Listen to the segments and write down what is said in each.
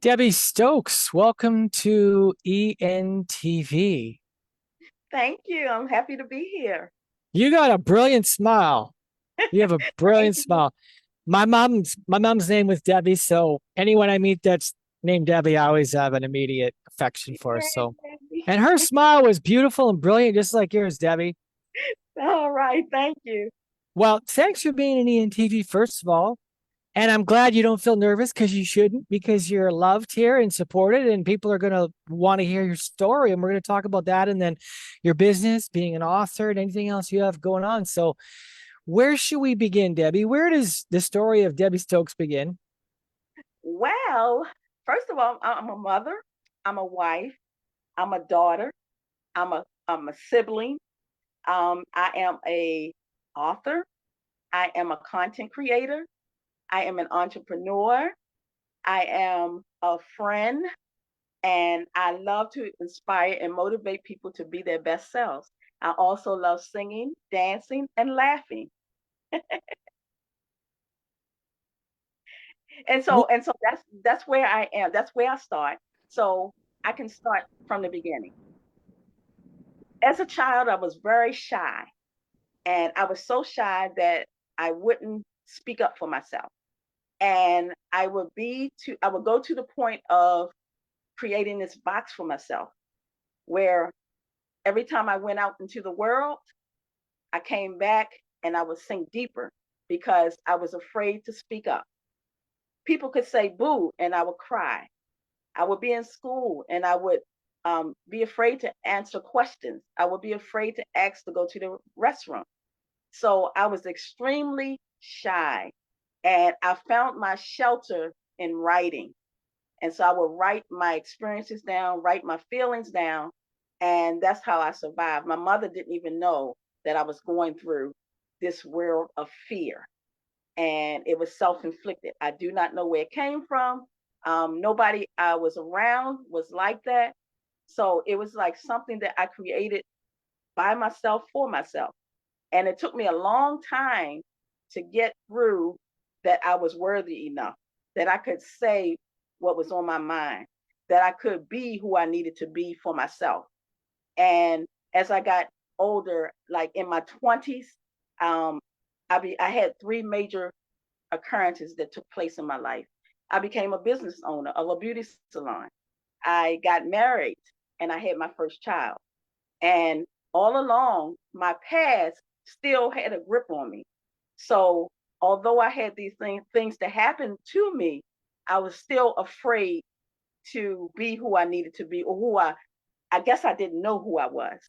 Debbie Stokes, welcome to ENTV. Thank you. I'm happy to be here. You got a brilliant smile. You have a Thank brilliant you. smile. My mom's name was Debbie, so anyone I meet that's named Debbie, I always have an immediate affection for. So, Yay. and her smile was beautiful and brilliant, just like yours, Debbie. All right. Thank you. Well, thanks for being in ENTV, first of all. And I'm glad you don't feel nervous because you shouldn't, because you're loved here and supported, and people are going to want to hear your story. And we're going to talk about that and then your business, being an author, and anything else you have going on. So, where should we begin, Debbie? Where does the story of Debbie Stokes begin? Well, first of all, I'm a mother, I'm a wife, I'm a daughter, I'm a sibling. I am a author, I am a content creator, I am an entrepreneur, I am a friend, and I love to inspire and motivate people to be their best selves. I also love singing, dancing, and laughing. And so that's where I am. That's where I start. So I can start from the beginning. As a child, I was very shy, and I was so shy that I wouldn't speak up for myself. And I would go to the point of creating this box for myself where every time I went out into the world, I came back and I would sink deeper because I was afraid to speak up. People could say boo and I would cry. I would be in school and I would be afraid to answer questions. I would be afraid to ask to go to the restroom. So I was extremely shy, and I found my shelter in writing. And so I would write my experiences down, write my feelings down, and that's how I survived. My mother didn't even know that I was going through this world of fear, and it was self-inflicted. I do not know where it came from. Nobody I was around was like that. So it was like something that I created by myself for myself. And it took me a long time to get through that I was worthy enough, that I could say what was on my mind, that I could be who I needed to be for myself. And as I got older, like in my 20s, um, I had three major occurrences that took place in my life. I became a business owner of a beauty salon. I got married and I had my first child. And all along, my past still had a grip on me. So although I had these things to happen to me, I was still afraid to be who I needed to be, or I guess I didn't know who I was.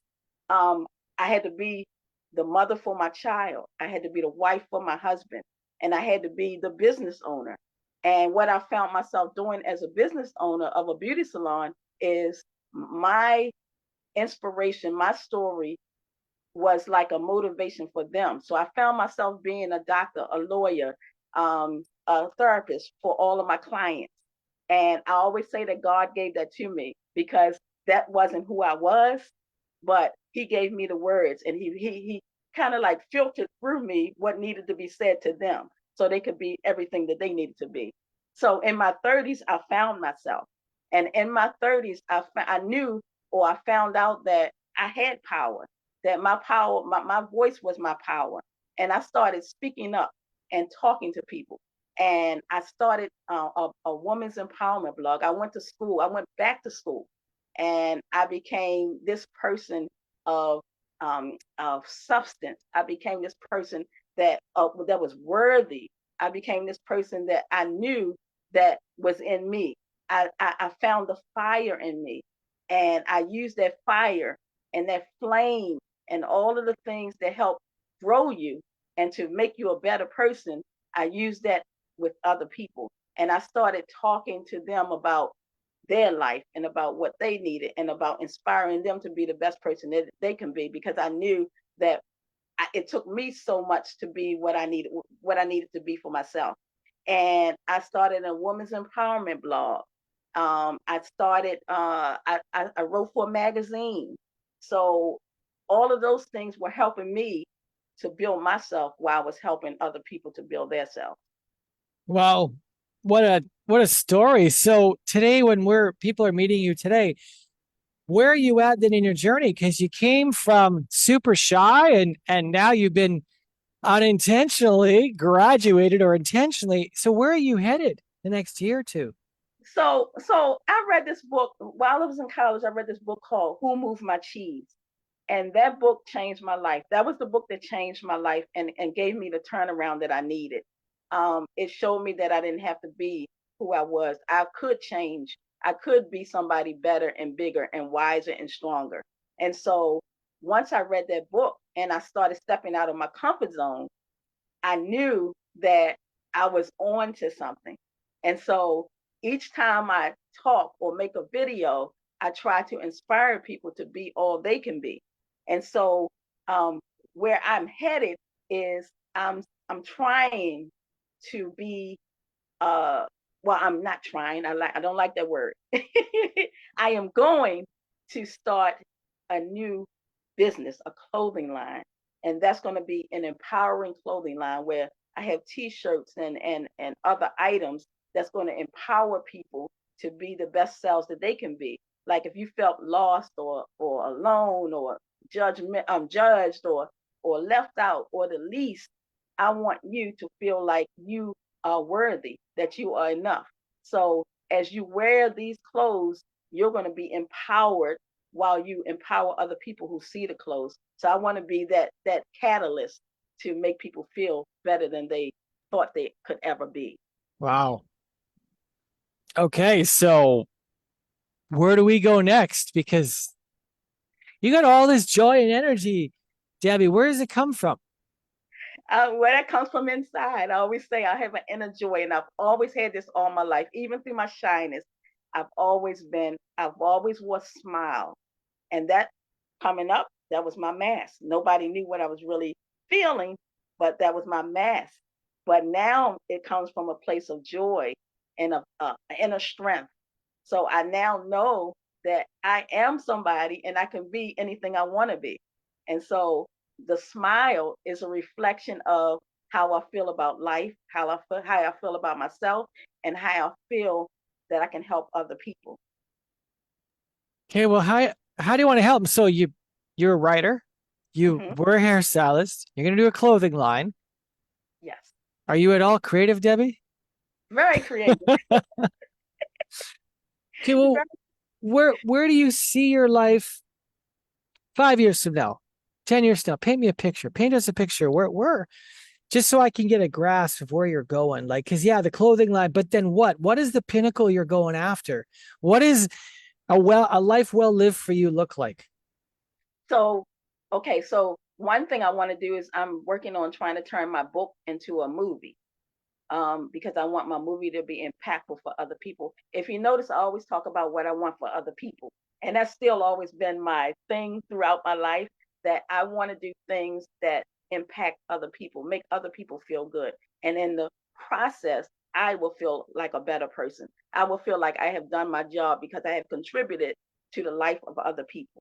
Um, I had to be the mother for my child. I had to be the wife for my husband, and I had to be the business owner. And what I found myself doing as a business owner of a beauty salon is my inspiration, my story was like a motivation for them. So I found myself being a doctor, a lawyer, a therapist for all of my clients. And I always say that God gave that to me because that wasn't who I was, but He gave me the words, and he kind of like filtered through me what needed to be said to them so they could be everything that they needed to be. So in my 30s, I found myself. And in my 30s, I knew, or I found out that I had power, that my power, my voice was my power. And I started speaking up and talking to people. And I started a women's empowerment blog. I went to school. I went back to school, and I became this person of substance. I became this person that was worthy. I became this person that I knew that was in me. I found the fire in me, and I used that fire and that flame and all of the things that help grow you and to make you a better person. I used that with other people, and I started talking to them about their life and about what they needed and about inspiring them to be the best person that they can be, because I knew that it took me so much to be what I needed to be for myself. And I started a women's empowerment blog. I wrote for a magazine. So all of those things were helping me to build myself while I was helping other people to build their self. Well, what a story. So today, when people are meeting you today, where are you at then in your journey? Because you came from super shy, and now you've been unintentionally graduated or intentionally. So where are you headed the next year or two? So I read this book while I was in college. I read this book called Who Moved My Cheese? And that book changed my life. That was the book that changed my life and gave me the turnaround that I needed. It showed me that I didn't have to be who I was. I could change. I could be somebody better and bigger and wiser and stronger. And so once I read that book and I started stepping out of my comfort zone, I knew that I was on to something. And so each time I talk or make a video, I try to inspire people to be all they can be. And so um, where I'm headed is I'm trying to be well, I'm not trying. I don't like that word. I am going to start a new business, a clothing line, and that's going to be an empowering clothing line where I have T-shirts and other items that's going to empower people to be the best selves that they can be. Like if you felt lost or alone or judged or left out or the least, I want you to feel like you are worthy, that you are enough. So as you wear these clothes, you're going to be empowered while you empower other people who see the clothes. So I want to be that catalyst to make people feel better than they thought they could ever be. Wow. Okay, so where do we go next? Because you got all this joy and energy, Debbie. Where does it come from? Where that comes from inside. I always say I have an inner joy, and I've always had this all my life, even through my shyness. I've always wore a smile. And that coming up, that was my mask. Nobody knew what I was really feeling, but that was my mask. But now it comes from a place of joy and of inner strength. So I now know that I am somebody and I can be anything I want to be. And so the smile is a reflection of how I feel about life, how I feel about myself, and how I feel that I can help other people. Okay, well, how do you want to help them? So you're a writer, you Hmm. were a hairstylist, you're gonna do a clothing line. Yes, Are you at all creative, Debbie? very creative. Okay, well, where do you see your life 5 years from now, 10 years from now? Paint me a picture. Paint us a picture. Where just so I can get a grasp of where you're going. Like, because yeah, the clothing line, but then what? What is the pinnacle you're going after? What is a life well lived for you look like? So, okay, so one thing I want to do is I'm working on trying to turn my book into a movie because I want my movie to be impactful for other people. If you notice, I always talk about what I want for other people. And that's still always been my thing throughout my life that I want to do things that impact other people, make other people feel good. And in the process, I will feel like a better person. I will feel like I have done my job because I have contributed to the life of other people.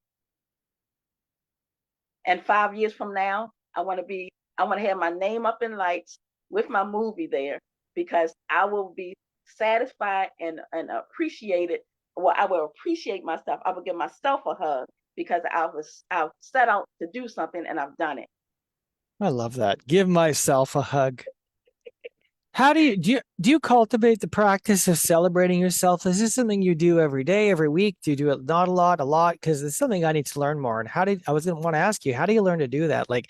And 5 years from now, I want to have my name up in lights with my movie there because I will be satisfied and appreciated. Well, I will appreciate myself. I will give myself a hug because I've set out to do something and I've done it. I love that. Give myself a hug. How do you cultivate the practice of celebrating yourself? Is this something you do every day, every week? Do you do it not a lot, a lot? Because it's something I need to learn more. And I was going to want to ask you, how do you learn to do that? Like,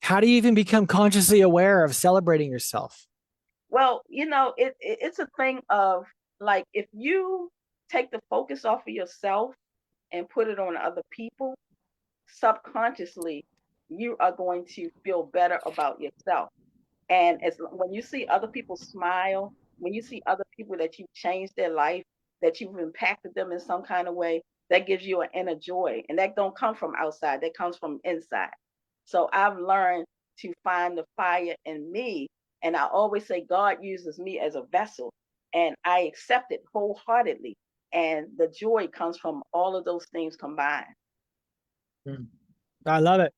how do you even become consciously aware of celebrating yourself? Well, it's a thing of like if you take the focus off of yourself and put it on other people, subconsciously you are going to feel better about yourself. And as when you see other people smile, when you see other people that you've changed their life, that you've impacted them in some kind of way, that gives you an inner joy. And that don't come from outside, that comes from inside. So I've learned to find the fire in me. And I always say God uses me as a vessel. And I accept it wholeheartedly. And the joy comes from all of those things combined. Mm. I love it.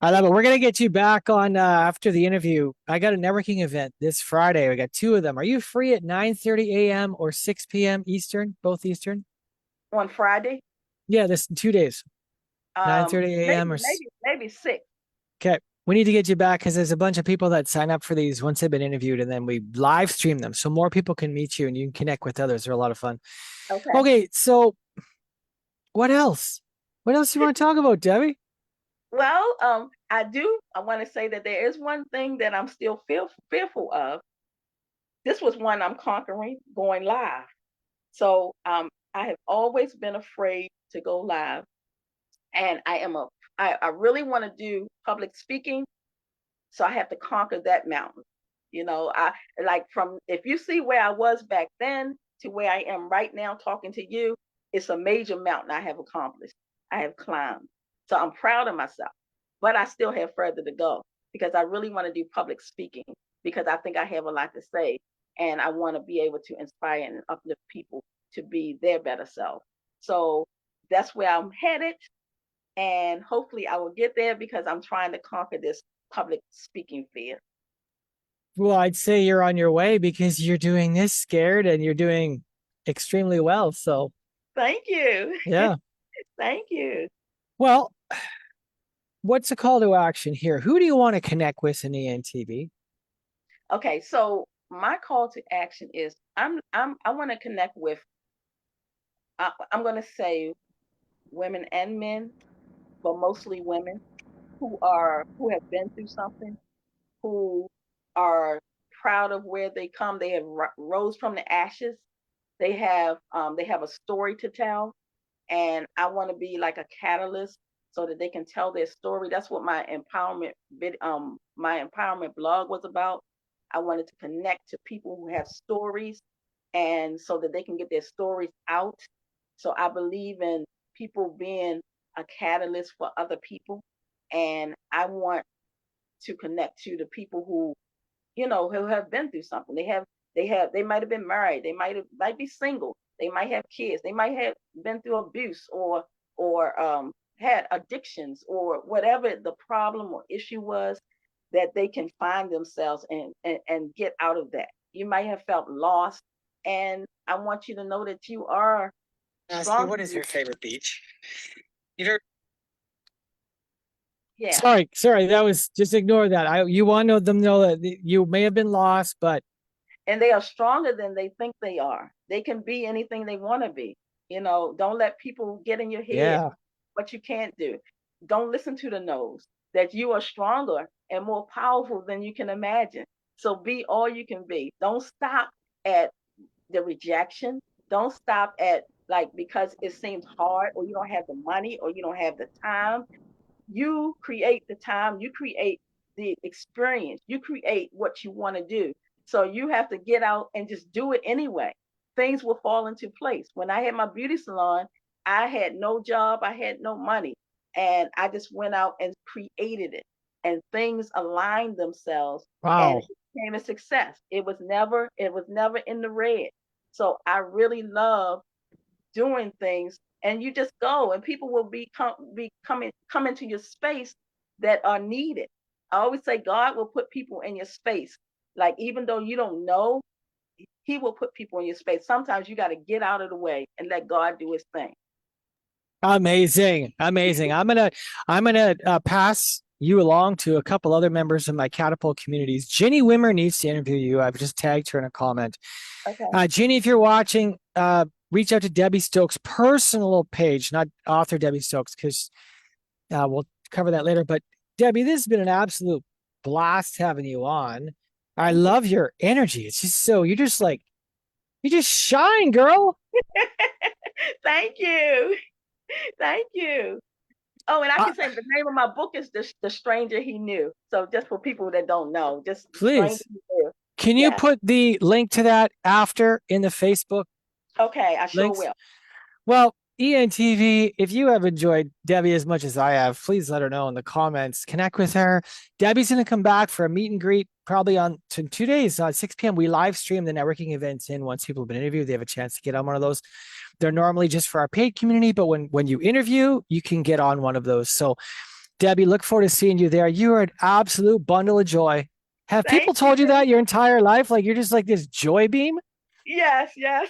I love it. We're gonna get you back on after the interview. I got a networking event this Friday. We got two of them. Are you free at 9:30 a.m. or 6 p.m. Eastern? Both Eastern? On Friday. Yeah, this 2 days. 9:30 Maybe a.m. or maybe six. okay. We need to get you back because there's a bunch of people that sign up for these once they've been interviewed, and then we live stream them so more people can meet you and you can connect with others. They're a lot of fun. Okay. Okay, so what else? What else do you want to talk about, Debbie? Well, I do. I want to say that there is one thing that I'm still fearful of. This was one I'm conquering, going live. So I have always been afraid to go live, and I really want to do public speaking, so I have to conquer that mountain. I like from if you see where I was back then to where I am right now talking to you, it's a major mountain I have accomplished. I have climbed. So I'm proud of myself. But I still have further to go because I really want to do public speaking because I think I have a lot to say and I want to be able to inspire and uplift people to be their better self. So that's where I'm headed and hopefully I will get there because I'm trying to conquer this public speaking fear. Well, I'd say you're on your way because you're doing this scared and you're doing extremely well. So, Thank you. yeah. Thank you. Well, what's the call to action here? Who do you want to connect with in ENTV? Okay, so my call to action is I want to connect with I'm going to say women and men, but mostly women who have been through something, who are proud of where they come. They have rose from the ashes. They have a story to tell, and I want to be like a catalyst so that they can tell their story. That's what my empowerment blog was about. I wanted to connect to people who have stories and so that they can get their stories out. So I believe in people being a catalyst for other people, and I want to connect to the people who have been through something. They might have been married, they might be single, they might have kids, they might have been through abuse or had addictions or whatever the problem or issue was, that they can find themselves and get out of that. You might have felt lost, and I want you to know that you are Ask you, strong. what is your favorite beach? Either. Yeah. Sorry, that was just ignore that. You want to them know that you may have been lost, but And they are stronger than they think they are. They can be anything they want to be. Don't let people get in your head yeah. what you can't do. Don't listen to the no's, that you are stronger and more powerful than you can imagine. So be all you can be. Don't stop at the rejection. Don't stop at like because it seems hard or you don't have the money or you don't have the time. You create the time, you create the experience, you create what you want to do. So you have to get out and just do it anyway. Things will fall into place. When I had my beauty salon, I had no job, I had no money, and I just went out and created it, and things aligned themselves, and Wow. it became a success. It was never in the red. So I really love doing things, and you just go and people will be coming come into your space that are needed. I always say God will put people in your space, like even though you don't know, he will put people in your space. Sometimes you got to get out of the way and let God do his thing. Amazing. Amazing. I'm gonna pass you along to a couple other members of my catapult communities. Ginny Wimmer needs to interview you. I've just tagged her in a comment. Okay. Ginny, if you're watching, reach out to Debbie Stokes' personal page, not author Debbie Stokes, because we'll cover that later. But Debbie, this has been an absolute blast having you on. I Thank you. love your energy. It's just so you just shine, girl. Thank you. Thank you. Oh, and I Uh, can say the name of my book is the Stranger He Knew. So just for people that don't know, just the Stranger please, He Knew. can you Yeah. put the link to that after in the Facebook Okay, I sure links? will. Well, ENTV, if you have enjoyed Debbie as much as I have, please let her know in the comments. Connect with her. Debbie's going to come back for a meet and greet probably on 2 days at 6 p.m. We live stream the networking events in once people have been interviewed. They have a chance to get on one of those. They're normally just for our paid community, but when you interview, you can get on one of those. So Debbie, look forward to seeing you there. You are an absolute bundle of joy. Have people Thank told you you. that your entire life? Like you're just like this joy beam? Yes, yes.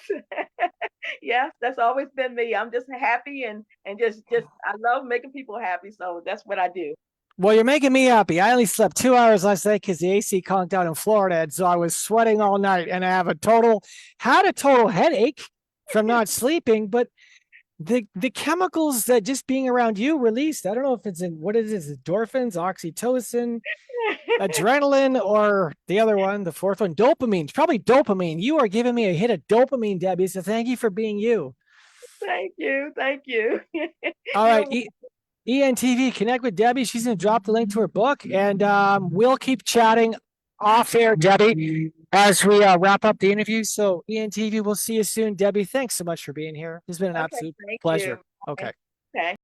Yes, that's always been me. I'm just happy and just I love making people happy. So that's what I do. Well, you're making me happy. I only slept 2 hours last night because the AC conked out in Florida, and so I was sweating all night, and I have had a total headache from not sleeping. But the chemicals that just being around you released, I don't know if it's in what it is, endorphins, oxytocin, adrenaline, or the other one, the fourth one, dopamine. It's probably dopamine. You are giving me a hit of dopamine, Debbie. So thank you for being you. Thank you. Thank you. All right. You're ENTV, connect with Debbie. She's going to drop the link to her book, and we'll keep chatting off air, Debbie, as we wrap up the interview. So, ENTV, we'll see you soon. Debbie, thanks so much for being here. It's been an okay. absolute Thank you. pleasure. Okay. Okay.